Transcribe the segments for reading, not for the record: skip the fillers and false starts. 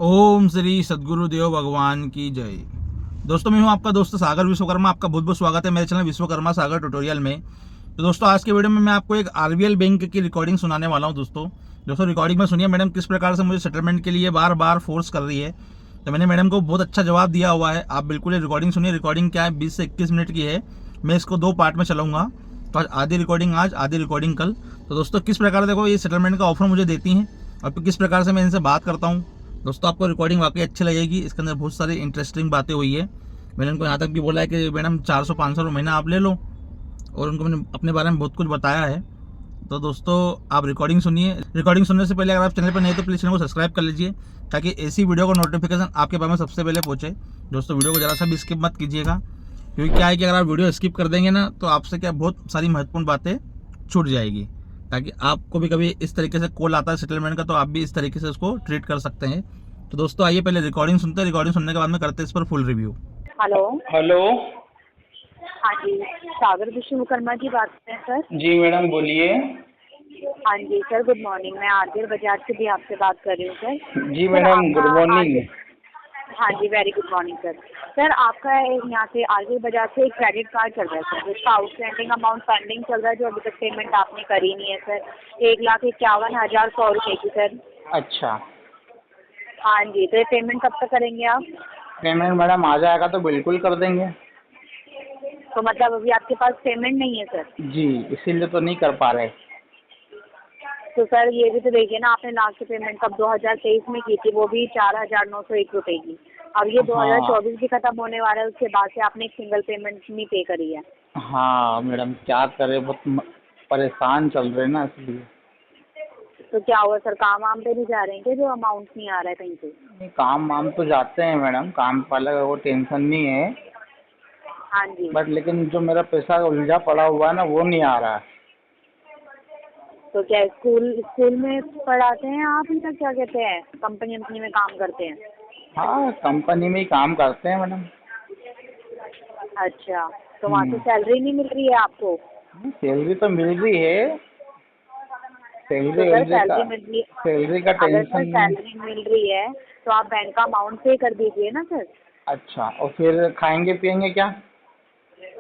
ओम श्री सद्गुरु देव भगवान की जय। दोस्तों, मैं हूं आपका दोस्त सागर विश्वकर्मा। आपका बहुत बहुत स्वागत है मेरे चैनल विश्वकर्मा सागर ट्यूटोरियल में। तो दोस्तों, आज के वीडियो में मैं आपको एक आरबीएल बैंक की रिकॉर्डिंग सुनाने वाला हूं। दोस्तों रिकॉर्डिंग में सुनिए मैडम किस प्रकार से मुझे सेटलमेंट के लिए बार बार फोर्स कर रही है। तो मैंने मैडम को बहुत अच्छा जवाब दिया हुआ है। आप बिल्कुल ये रिकॉर्डिंग सुनिए। रिकॉर्डिंग क्या है, 20 से 21 मिनट की है। मैं इसको 2 पार्ट में चलाऊंगा। तो आज आधी रिकॉर्डिंग, आज आधी रिकॉर्डिंग कल। तो दोस्तों, किस प्रकार देखो ये सेटलमेंट का ऑफर मुझे देती हैं और फिर किस प्रकार से मैं इनसे बात करता हूँ। दोस्तों, आपको रिकॉर्डिंग वाकई अच्छी लगेगी। इसके अंदर बहुत सारी इंटरेस्टिंग बातें हुई है। मैंने उनको यहाँ तक भी बोला है कि मैडम 400-500 रुपये महीना आप ले लो, और उनको मैंने अपने बारे में बहुत कुछ बताया है। तो दोस्तों, आप रिकॉर्डिंग सुनिए। रिकॉर्डिंग सुनने से पहले अगर आप चैनल पर नहीं तो प्लीज़ चैनल को सब्सक्राइब कर लीजिए, ताकि ऐसी वीडियो का नोटिफिकेशन आपके पास में सबसे पहले पहुँचे। दोस्तों, वीडियो को ज़रा सा भी स्किप मत कीजिएगा, क्योंकि क्या है कि अगर आप वीडियो स्किप कर देंगे ना, तो आपसे क्या बहुत सारी महत्वपूर्ण बातें छूट जाएगी। ताकि आपको भी कभी इस तरीके से कॉल आता है सेटलमेंट का, तो आप भी इस तरीके से उसको ट्रीट कर सकते हैं। तो दोस्तों, आइए पहले रिकॉर्डिंग सुनते हैं। रिकॉर्डिंग सुनने के बाद में करते हैं इस पर फुल रिव्यू। हेलो। हेलो। हाँ जी, सागर विश्वकर्मा की बात कर रहे हैं सर? जी मैडम बोलिए। हाँ जी सर, गुड मॉर्निंग। मैं आरबीएल बजाज से भी आपसे बात कर रही हूँ सर। जी सर मैडम आपका गुड मॉर्निंग। हाँ जी, very good morning sir. Sir आपका यहाँ से आरबीएल बजाज से एक क्रेडिट कार्ड चल रहा है सर, जिसका आउटस्टैंडिंग अमाउंट पेंडिंग चल रहा है, जो अभी तक पेमेंट आपने करी नहीं है सर। 1,51,100 की सर। अच्छा, हाँ जी, तो ये पेमेंट कब तक करेंगे आप? पेमेंट मैडम आ जाएगा तो बिल्कुल कर देंगे। तो मतलब अभी आपके पास पेमेंट नहीं है सर? जी, इसीलिए तो नहीं कर पा रहे। तो सर ये भी तो देखिए ना, आपने लास्ट पेमेंट कब 2023 में की थी, वो भी 4,901 रुपए की। अब ये हाँ 2024 भी खत्म होने वाला है, उसके बाद से आपने एक सिंगल पेमेंट नहीं पे करी है। हाँ मैडम, क्या करें, बहुत परेशान चल रहे ना इसलिए। तो क्या हुआ सर, काम वाम पे नहीं जा रहे हैं क्या, जो अमाउंट नहीं आ रहा है कहीं से? नहीं, काम वाम तो जाते हैं मैडम, काम वाला का वो टेंशन नहीं है। हाँ जी। बट लेकिन जो मेरा पैसा उलझा पड़ा हुआ है ना, वो नहीं आ रहा है। तो क्या स्कूल स्कूल में पढ़ाते हैं आप, या क्या कहते हैं कंपनी वंपनी में काम करते हैं? हाँ, कंपनी में ही काम करते हैं मैडम। अच्छा, तो वहाँ से सैलरी नहीं मिल रही है आपको? सैलरी तो मिल रही है। तो सर का सैलरी मिल रही सैलरी का अगर टेंशन सर नहीं। सैलरी मिल रही है तो आप बैंक का अमाउंट पे कर दीजिए ना सर। अच्छा, और फिर खाएंगे पिएंगे क्या?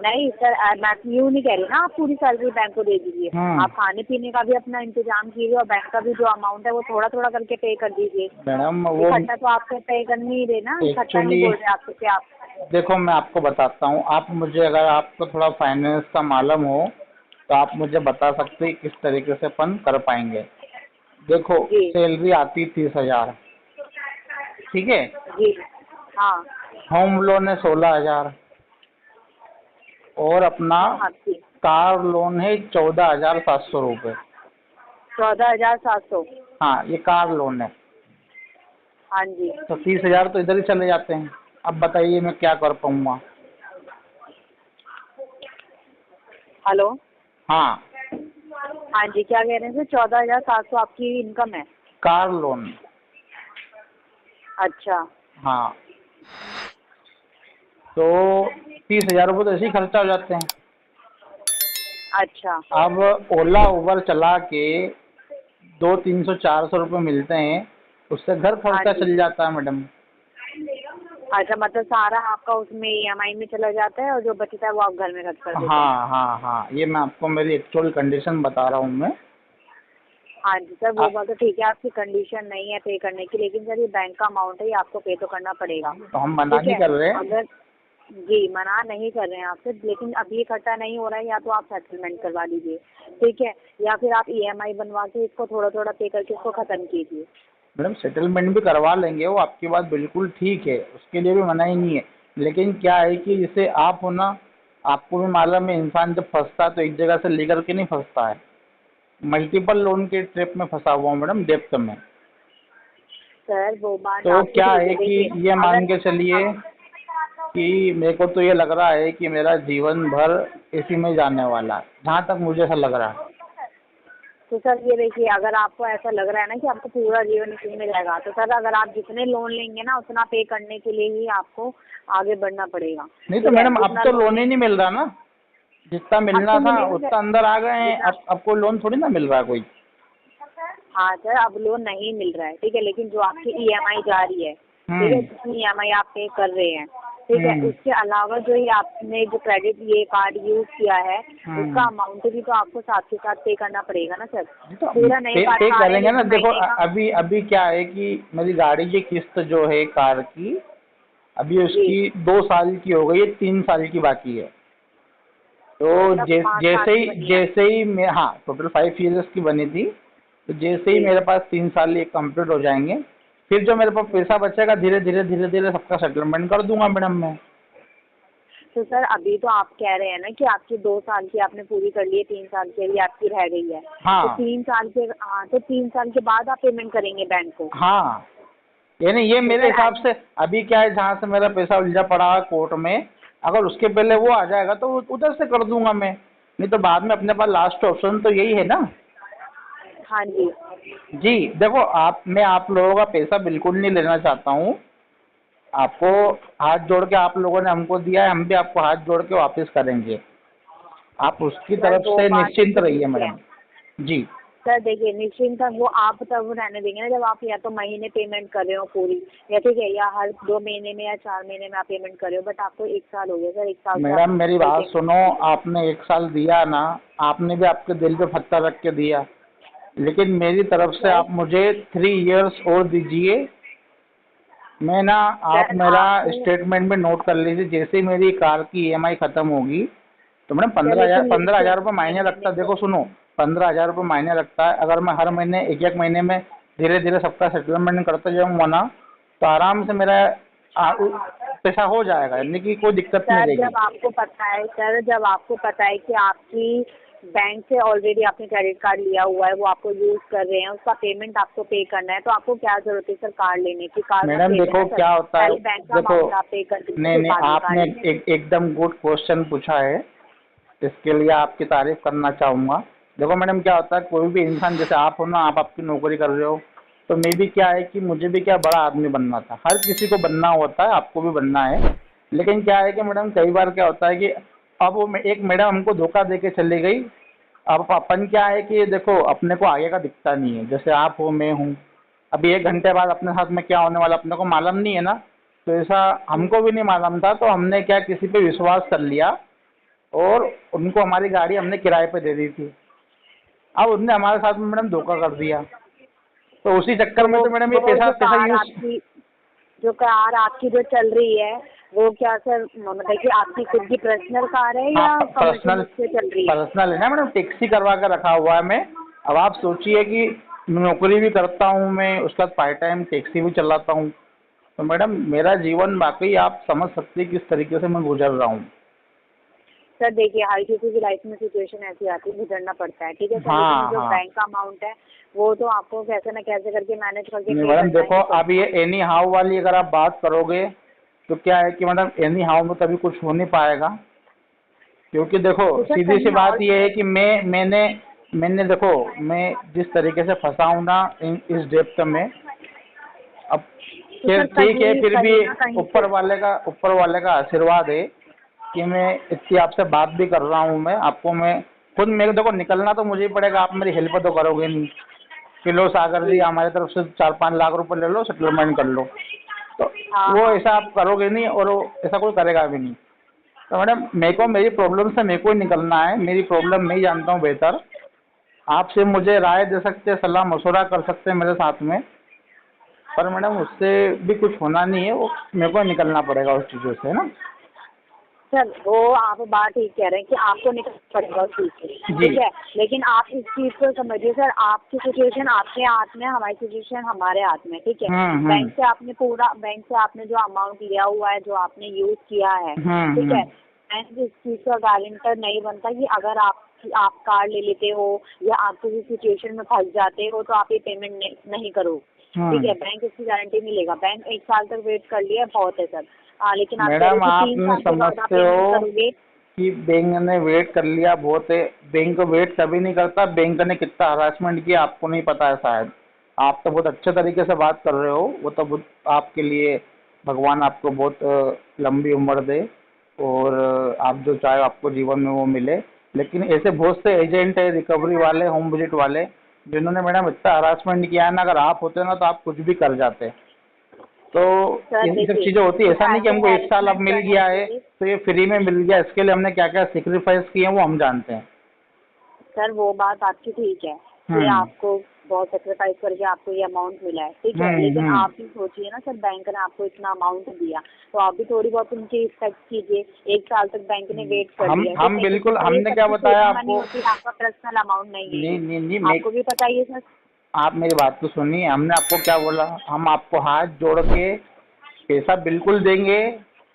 नहीं सर, मैं यूँ नहीं कह रही ना, आप पूरी सैलरी बैंक को दे दीजिए। हम्म। आप खाने पीने का भी अपना इंतजाम कीजिए, और बैंक का भी जो अमाउंट है वो थोड़ा थोड़ा करके पे कर दीजिए। मैडम वो इकट्ठा तो आपको पे करनी ही देना, इकट्ठा नहीं एक्चुअली बोल रहे आपसे कि आप। देखो, मैं आपको बताता हूँ। आप मुझे, अगर आपको थोड़ा फाइनेंस का मालूम हो तो आप मुझे बता सकते हैं किस तरीके से अपन कर पाएंगे। देखो, जी सैलरी आती 30,000, ठीक है। जी। हाँ होम लोन है 16,000, और अपना हाँ ठीक। कार लोन है 14,700 रुपये। 14,700। हाँ, ये कार लोन है। हाँ जी। तो 30,000 तो इधर ही चले जाते हैं। अब बताइए मैं क्या कर पाऊँगा। हेलो। हाँ, हाँ जी, क्या कह रहे हैं सर? 14,700 आपकी इनकम है? Car loan. अच्छा। हाँ, तो 30,000 रुपये तो ऐसे ही खर्चा हो जाते हैं। अच्छा। अब ओला उबर चला के 200-300-400 रुपये मिलते हैं, उससे घर हाँ खर्चा जी। चल जाता है मैडम। अच्छा, मतलब सारा आपका उसमें ईएमआई में चला जाता है, और जो बचता है वो आप घर में खर्च कर देते हैं? हाँ हाँ हाँ, ये मैं आपको मेरी एक्चुअल कंडीशन बता रहा हूँ मैं। हाँ जी सर, वो आ- बात तो ठीक है, आपकी कंडीशन नहीं है पे करने की, लेकिन सर ये बैंक का अमाउंट है, ये आपको पे तो करना पड़ेगा। तो हम मना ठीक नहीं है। कर रहे। अगर जी, मना नहीं कर रहे हैं आपसे, लेकिन अभी इकट्ठा नहीं हो रहा है, या तो आप सेटलमेंट करवा दीजिए, ठीक है, या फिर आप ईएमआई बनवा के इसको थोड़ा थोड़ा पे करके इसको खत्म कीजिए। मैडम सेटलमेंट भी करवा लेंगे, वो आपकी बात बिल्कुल ठीक है, उसके लिए भी मना ही नहीं है। लेकिन क्या है कि जैसे आप हो ना, आपको भी मालूम है, इंसान जब फंसता है तो एक जगह से लेकर के नहीं फंसता है। मल्टीपल लोन के ट्रैप में फंसा हुआ हूँ मैडम, डेप्थ में। सर वो बात तो आपकी क्या ठीक है है, कि देखिए ये मान अगर के चलिए कि मेरे को तो ये लग रहा है कि मेरा जीवन भर इसी में जाने वाला है, जहाँ तक मुझे ऐसा लग रहा है। तो सर ये देखिए, अगर आपको ऐसा लग रहा है ना कि आपको पूरा जीवन इसी में रहेगा, तो सर अगर आप जितने लोन लेंगे ना, उतना पे करने के लिए ही आपको आगे बढ़ना पड़ेगा। नहीं तो ठीक है, मैडम, अब जितना तो लोन लोन ही नहीं लेंगे मिल रहा ना। जितना अब मिलना तो था मिलेगा उतना अंदर आ गए हैं। जितना। अब कोई लोन थोड़ी ना मिल रहा है कोई। हाँ सर, अब लोन नहीं मिल रहा है, ठीक है, लेकिन जो आपकी ईएमआई जा रही है, ठीक है, जितनी ईएमआई आप पे कर रहे हैं, ठीक है, उसके अलावा जो ये आपने जो क्रेडिट ये कार्ड यूज किया है, उसका अमाउंट भी तो आपको साथ के साथ पे करना पड़ेगा ना सर। तो पूरा नहीं काट पे पा रहे करेंगे ना। लेकिन देखो महीने का। अभी अभी क्या है कि मेरी गाड़ी की किस्त जो है कार की, अभी उसकी 2 साल की हो गई है, 3 साल की बाकी है। तो मतलब 5 साल की बनी है। जैसे ही मैं, हाँ, टोटल 5 ईयर्स की बनी थी। तो जैसे ही जी। मेरे पास 3 साल ये कंप्लीट हो जाएंगे, फिर जो मेरे पास पैसा बचेगा धीरे धीरे धीरे धीरे सबका सेटलमेंट कर दूंगा मैडम मैं। तो सर अभी तो आप कह रहे हैं ना कि आपकी 2 साल की आपने पूरी कर ली है, 3 साल की अभी आपकी रह गई है। हाँ। तो 3 साल के, हाँ, तो 3 साल के बाद आप पेमेंट करेंगे बैंक को। हाँ, यानी ये मेरे हिसाब से अभी क्या है, जहाँ से मेरा पैसा उलझा पड़ा है कोर्ट में, अगर उसके पहले वो आ जाएगा तो उधर से कर दूंगा मैं। नहीं तो बाद में अपने पास लास्ट ऑप्शन तो यही है ना। हाँ जी। जी देखो, मैं आप लोगों का पैसा बिल्कुल नहीं लेना चाहता हूँ। आपको हाथ जोड़ के आप लोगों ने हमको दिया है, हम भी आपको हाथ जोड़ के वापस करेंगे। आप उसकी सर तरफ वो से बात निश्चिंत तो रहिए ठीक है। मैडम। जी। सर देखिए, निश्चिंत वो आप तब रहने देंगे ना जब आप या तो महीने पेमेंट कर रहे हो पूरी, या ठीक है, या हर 2 महीने में या 4 महीने में आप पेमेंट कर रहे हो। बट आपको 1 साल हो गया सर, 1 साल से मैडम आप मेरी कोई बात पेमेंट सुनो, नहीं किए। आपने 1 साल दिया ना, आपने भी आपके दिल पे पत्थर रख के दिया, लेकिन मेरी तरफ से सर आप मुझे 3 इयर्स और दीजिए। मैं ना, आप सर मेरा आपको स्टेटमेंट में नोट कर लीजिए, जैसे ही मेरी कार की ईएमआई खत्म होगी तो मैडम सर 15,000 लेकिन 15,000 रुपये लेकिन महीने लगता है। तो देखो सुनो, 15,000 रुपये महीने लगता है। अगर मैं हर महीने एक एक महीने में धीरे धीरे सबका सेटलमेंट करते जाऊंगा ना, तो आराम से मेरा पैसा हो जाएगा, यानी कि कोई दिक्कत नहीं सर रहेगी। जब आपको पता है, सर जब आपको पता है कि आपकी बैंक से ऑलरेडी आपने क्रेडिट कार्ड लिया हुआ है, वो आपको यूज कर रहे हैं, उसका पेमेंट आपको पे करना है, तो आपको क्या जरूरत है सर कार्ड लेने की? कार्ड मत मैडम ले देखो लेना सर, क्या होता है, पहले बैंक का देखो, अमाउंट आप पे कर दीजिए, नहीं फिर नहीं, बाद में कार्ड आपने लेंगे। एकदम गुड क्वेश्चन पूछा है, इसके लिए आपकी तारीफ करना चाहूँगा। देखो मैडम क्या होता है, कोई भी इंसान, जैसे आप हो ना, आप आपकी नौकरी कर रहे हो, तो मैं भी क्या है कि मुझे भी क्या बड़ा आदमी बनना था। हर किसी को बनना होता है, आपको भी बनना है। लेकिन क्या है कि मैडम कई बार क्या होता है कि अब वो एक मैडम हमको धोखा दे के चली गई। अब अपन क्या है कि देखो, अपने को आगे का दिखता नहीं है, जैसे आप हो, मैं हूँ, अभी 1 घंटे बाद अपने साथ में क्या होने वाला अपने को मालूम नहीं है ना। तो ऐसा हमको भी नहीं मालूम था, तो हमने क्या किसी पे विश्वास कर लिया और उनको हमारी गाड़ी हमने किराए पे दे दी थी। अब उनने हमारे साथ में मैडम धोखा कर दिया, तो उसी चक्कर में तो मैडम ये वो पैसा जो पैसा कार यूज। आपकी जो कार आपकी जो चल रही है, वो क्या सर मतलब कि आपकी खुद की पर्सनल कार है हाँ, या पर्सनल कमर्शियल से चल रही है? पर्सनल है ना मैडम, टैक्सी करवा कर रखा हुआ है मैं। अब आप सोचिए कि नौकरी भी करता हूँ मैं, उसके बाद पार्ट टाइम टैक्सी भी चलाता हूँ। तो मैडम मेरा जीवन वाकई आप समझ सकते हैं किस तरीके से मैं गुजर रहा हूँ। सर देखिए, हर किसी की लाइफ में सिचुएशन ऐसी आती है, गुजरना पड़ता है, ठीक है सर, हाँ लेकिन जो हाँ। बैंक का अमाउंट है वो तो आपको कैसे न कैसे करके मैनेज करके नहीं पे मैडम करना देखो, ही अब ये पड़ेगा। एनी हाउ वाली अगर आप बात करोगे तो क्या है कि मैडम एनी हाउ में कभी कुछ हो नहीं पाएगा। क्योंकि देखो तो सर सीधी सी कहीं बात और ये है कि मैंने देखो, मैं जिस तरीके से फंसा हूँ ना इस डेप्थ में, अब तो खैर सर ठीक है, कहीं फिर भी कहीं ना कहीं से ऊपर वाले का आशीर्वाद है कि मैं इतनी आपसे बात भी कर रहा हूँ। मैं आपको, मैं खुद, मेरे देखो निकलना तो मुझे ही पड़ेगा, आप मेरी हेल्प तो करोगे नहीं कि लो सागर जी जी। हमारी तरफ से 4-5 लाख रुपए ले लो, सेटलमेंट कर लो। तो हाँ वो हाँ। ऐसा आप करोगे नहीं, और वो ऐसा कोई करेगा भी नहीं। तो मैडम मेरे को मेरी प्रॉब्लम से मेरे को ही निकलना है, मेरी प्रॉब्लम मैं ही जानता हूँ बेहतर। आप सिर्फ मुझे राय दे सकते हैं, सलाह मशवरा कर सकते हैं मेरे साथ में, पर मैडम उससे भी कुछ होना नहीं है, वो मेरे को निकलना पड़ेगा उस चीज़ों से, है ना। सर वो आप बात ठीक कह रहे हैं कि आपको निकलना पड़ेगा उस चीज से, जी। ठीक है, लेकिन आप इस चीज को समझिए सर, आपकी सिचुएशन आपके हाथ में, हमारी सिचुएशन हमारे हाथ में, ठीक है। बैंक से आपने जो अमाउंट लिया हुआ है, जो आपने यूज किया है, ठीक है, बैंक इस चीज का गारंटर नहीं बनता कि अगर आप कार्ड ले लेते हो या आप किसी सिचुएशन में फंस जाते हो तो आप ये पेमेंट नहीं करो, ठीक है, बैंक इसकी गारंटी नहीं लेगा। बैंक 1 साल तक वेट कर लिया बहुत है सर, लेकिन आप कह रहे मैडम हो कि आप 3 नहीं साल के बाद आप समझते पेमेंट हो करोगे। कि बैंक ने वेट कर लिया बहुत है। बैंक वेट कभी नहीं करता, बैंक ने कितना हरासमेंट किया आपको नहीं पता है शायद। आप तो बहुत अच्छे तरीके से बात कर रहे हो, वो तो बहुत आपके लिए भगवान आपको बहुत लंबी उम्र दे, और आप जो चाहे आपको जीवन में वो मिले। लेकिन ऐसे बहुत से एजेंट है, रिकवरी वाले, होम विजिट वाले, जिन्होंने मैडम इतना हरासमेंट किया है ना, अगर आप होते ना तो आप कुछ भी कर जाते। तो सर ये सब देखिए, चीजें होती है, ऐसा नहीं कि हमको 1 साल अब मिल गया है करने तो ये फ्री में मिल गया। इसके लिए हमने क्या क्या सेक्रीफाइस किए हैं वो हम जानते हैं। सर वो बात आपकी ठीक है कि आपको बहुत सेक्रीफाइस करके आपको ये अमाउंट मिला है, ठीक है, लेकिन आप भी सोचिए ना सर, बैंक ने आपको इतना अमाउंट दिया तो आप भी थोड़ी बहुत उनकी रिस्पेक्ट कीजिए। 1 साल तक बैंक ने वेट कर लिया। हम बिल्कुल, हमने क्या बताया आपको? आपका पर्सनल अमाउंट नहीं है, नहीं, आपको भी पता ही है सर। आप मेरी बात तो सुनिए, हमने आपको क्या बोला? हम आपको हाथ जोड़ के पैसा बिल्कुल देंगे,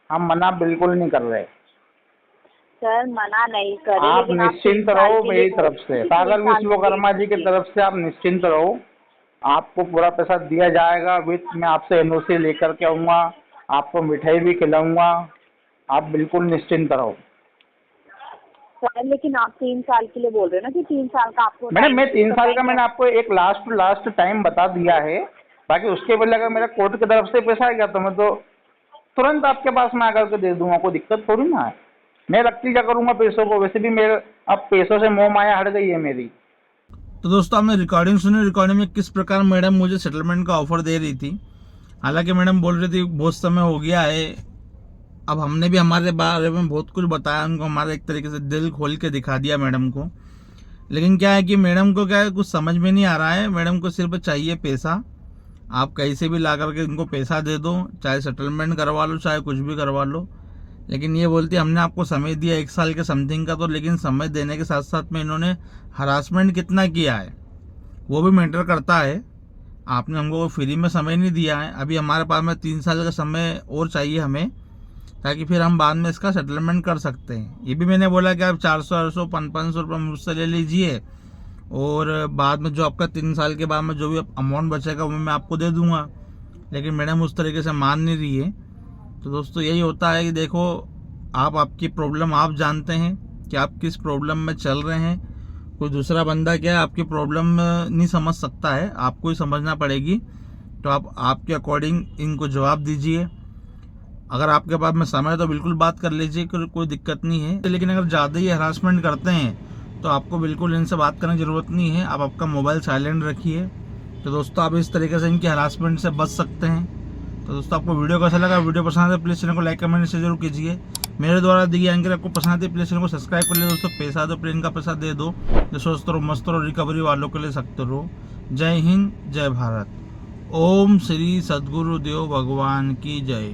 हम मना बिल्कुल नहीं कर रहे। सर मना नहीं करे, आप लेकिन निश्चिंत रहो मेरी तरफ से, सागर विश्वकर्मा जी की तरफ से आप निश्चिंत रहो। आपको पूरा पैसा दिया जाएगा। विथ मैं आपसे एनओसी लेकर के आऊँगा, आपको मिठाई भी खिलाऊंगा। आप बिल्कुल निश्चिंत रहो। सर लेकिन आप 3 साल के लिए बोल रहे हो ना कि 3 साल का आपको मैडम मैं 3 साल का मैंने आपको एक लास्ट टाइम बता दिया है। बाकी उसके पहले अगर मेरा कोर्ट की तरफ से पैसा आएगा तो मैं तो तुरंत आपके पास में आकर के दे दूंगा, कोई दिक्कत थोड़ी ना है। मैं रखती क्या करूंगा पैसों को, वैसे भी मेरे अब पैसों से मोह माया हट गई है मेरी। तो दोस्तों आपने रिकॉर्डिंग सुनी, रिकॉर्डिंग में किस प्रकार मैडम मुझे सेटलमेंट का ऑफर दे रही थी। हालांकि मैडम बोल रही थी बहुत समय हो गया है, अब हमने भी हमारे बारे में बहुत कुछ बताया उनको, हमारा एक तरीके से दिल खोल के दिखा दिया मैडम को। लेकिन क्या है कि मैडम को क्या है, कुछ समझ में नहीं आ रहा है। मैडम को सिर्फ चाहिए पैसा। आप कहीं से भी ला करके उनको पैसा दे दो, चाहे सेटलमेंट करवा लो, चाहे कुछ भी करवा लो। लेकिन ये बोलती है हमने आपको समय दिया 1 साल के समथिंग का, तो लेकिन समय देने के साथ साथ में इन्होंने हरासमेंट कितना किया है वो भी मैटर करता है। आपने हमको फ्री में समय नहीं दिया है। अभी हमारे पास में 3 साल का समय और चाहिए हमें, ताकि फिर हम बाद में इसका सेटलमेंट कर सकते हैं। ये भी मैंने बोला कि आप 400 500 रुपये मुझसे ले लीजिए और बाद में जो आपका 3 साल के बाद में जो भी अमाउंट बचेगा वो मैं आपको दे दूंगा। लेकिन मैडम उस तरीके से मान नहीं रही है। तो दोस्तों यही होता है कि देखो, आप आपकी प्रॉब्लम आप जानते हैं कि आप किस प्रॉब्लम में चल रहे हैं। कोई दूसरा बंदा क्या है आपकी प्रॉब्लम नहीं समझ सकता है, आपको ही समझना पड़ेगी। तो आप आपके अकॉर्डिंग इनको जवाब दीजिए। अगर आपके पास में समय है तो बिल्कुल बात कर लीजिए, कोई दिक्कत नहीं है। लेकिन अगर ज़्यादा ही हरासमेंट करते हैं तो आपको बिल्कुल इनसे बात करने की ज़रूरत नहीं है। आप आपका मोबाइल साइलेंट रखिए। तो दोस्तों आप इस तरीके से इनकी हरासमेंट से बच सकते हैं। तो दोस्तों आपको वीडियो कैसा लगा? वीडियो पसंद है प्लीज़ चैनल को लाइक कमेंट से जरूर कीजिए। मेरे द्वारा दी गई जानकारी आपको पसंद है प्लीज़ चैनल को सब्सक्राइब कर ले दोस्तों। पैसा दो, प्लेन का पैसा दे दो, जो स्वस्थ रहो मस्त रहो, रिकवरी वालों के लिए सख्त रहो। जय हिंद, जय भारत। ओम श्री सद्गुरु देव भगवान की जय।